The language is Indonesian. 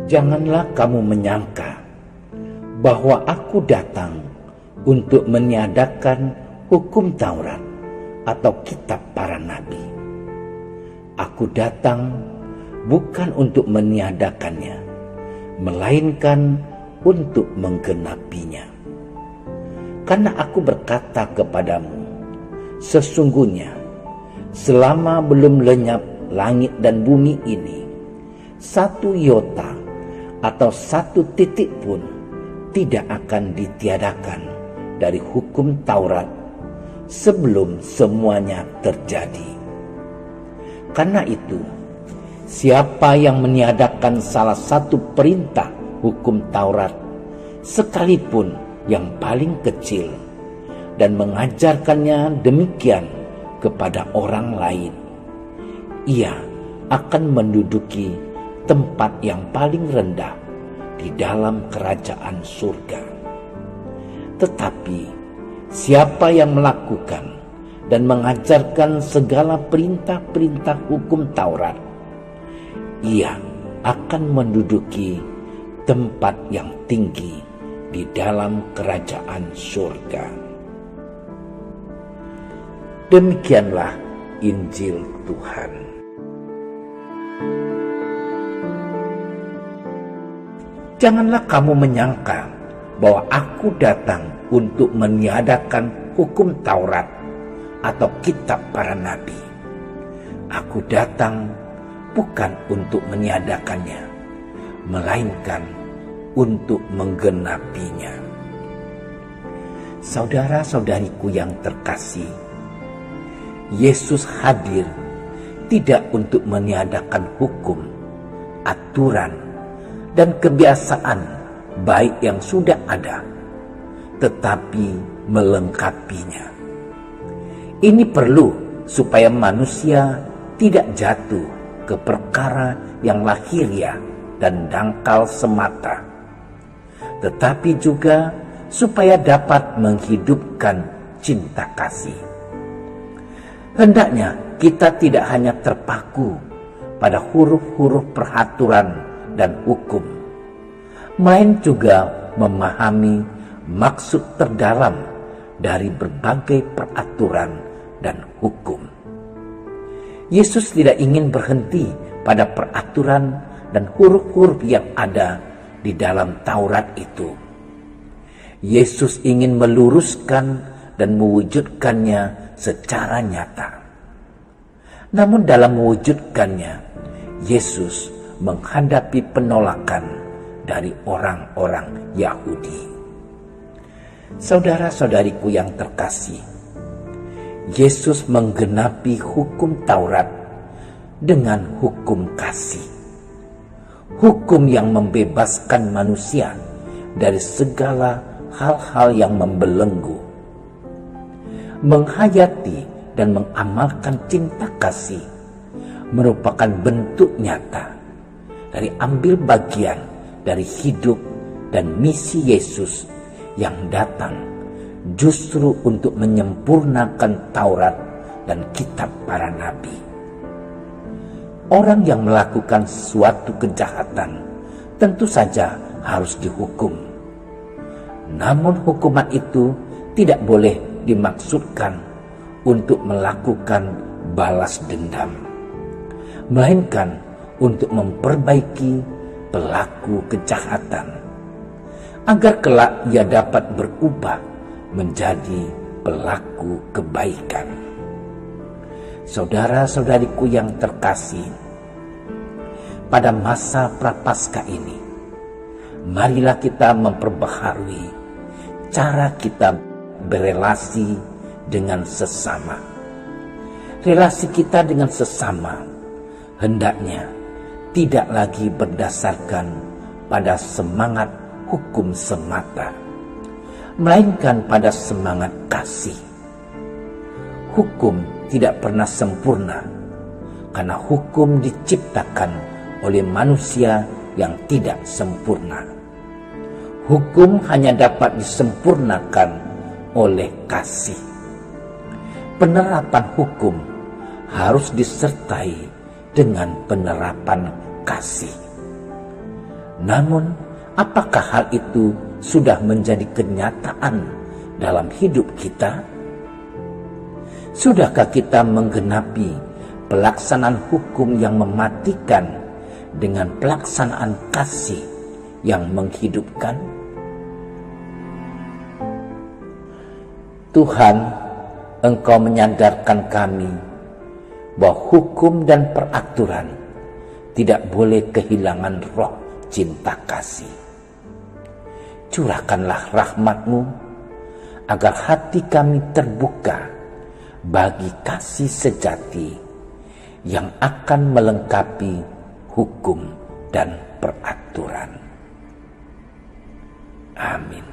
Janganlah kamu menyangka bahwa aku datang untuk meniadakan hukum Taurat atau kitab para nabi. Aku datang bukan untuk meniadakannya, melainkan untuk menggenapinya. Karena aku berkata kepadamu, sesungguhnya selama belum lenyap langit dan bumi ini, satu iota atau satu titik pun tidak akan ditiadakan dari hukum Taurat sebelum semuanya terjadi. Karena itu, siapa yang meniadakan salah satu perintah hukum Taurat, sekalipun yang paling kecil, dan mengajarkannya demikian kepada orang lain, ia akan menduduki tempat yang paling rendah di dalam kerajaan surga. Tetapi siapa yang melakukan dan mengajarkan segala perintah-perintah hukum Taurat, ia akan menduduki tempat yang tinggi di dalam kerajaan surga. Demikianlah Injil Tuhan. Janganlah kamu menyangka bahwa aku datang untuk meniadakan hukum Taurat atau kitab para nabi. Aku datang bukan untuk meniadakannya, melainkan untuk menggenapinya. Saudara-saudariku yang terkasih, Yesus hadir tidak untuk meniadakan hukum, aturan, dan kebiasaan baik yang sudah ada, tetapi melengkapinya. Ini perlu supaya manusia tidak jatuh ke perkara yang lahiriah dan dangkal semata, tetapi juga supaya dapat menghidupkan cinta kasih. Hendaknya kita tidak hanya terpaku pada huruf-huruf peraturan dan hukum, melain juga memahami maksud terdalam dari berbagai peraturan dan hukum. Yesus tidak ingin berhenti pada peraturan dan huruf-huruf yang ada di dalam Taurat itu. Yesus ingin meluruskan dan mewujudkannya secara nyata. Namun dalam mewujudkannya, Yesus menghadapi penolakan dari orang-orang Yahudi. Saudara-saudariku yang terkasih, Yesus menggenapi hukum Taurat dengan hukum kasih. Hukum yang membebaskan manusia dari segala hal-hal yang membelenggu. Menghayati dan mengamalkan cinta kasih merupakan bentuk nyata dari ambil bagian dari hidup dan misi Yesus yang datang justru untuk menyempurnakan Taurat dan kitab para nabi. Orang yang melakukan suatu kejahatan tentu saja harus dihukum. Namun hukuman itu tidak boleh dimaksudkan untuk melakukan balas dendam, melainkan untuk memperbaiki pelaku kejahatan, agar kelak ia dapat berubah menjadi pelaku kebaikan. Saudara-saudariku yang terkasih, pada masa Prapaskah ini, marilah kita memperbaharui cara kita berelasi dengan sesama. Relasi kita dengan sesama hendaknya tidak lagi berdasarkan pada semangat hukum semata, melainkan pada semangat kasih. Hukum tidak pernah sempurna, karena hukum diciptakan oleh manusia yang tidak sempurna. Hukum hanya dapat disempurnakan oleh kasih. Penerapan hukum harus disertai dengan penerapan kasih. Namun, apakah hal itu sudah menjadi kenyataan dalam hidup kita? Sudahkah kita menggenapi pelaksanaan hukum yang mematikan dengan pelaksanaan kasih yang menghidupkan? Tuhan, Engkau menyadarkan kami bahwa hukum dan peraturan tidak boleh kehilangan roh cinta kasih. Curahkanlah rahmat-Mu agar hati kami terbuka bagi kasih sejati yang akan melengkapi hukum dan peraturan. Amin.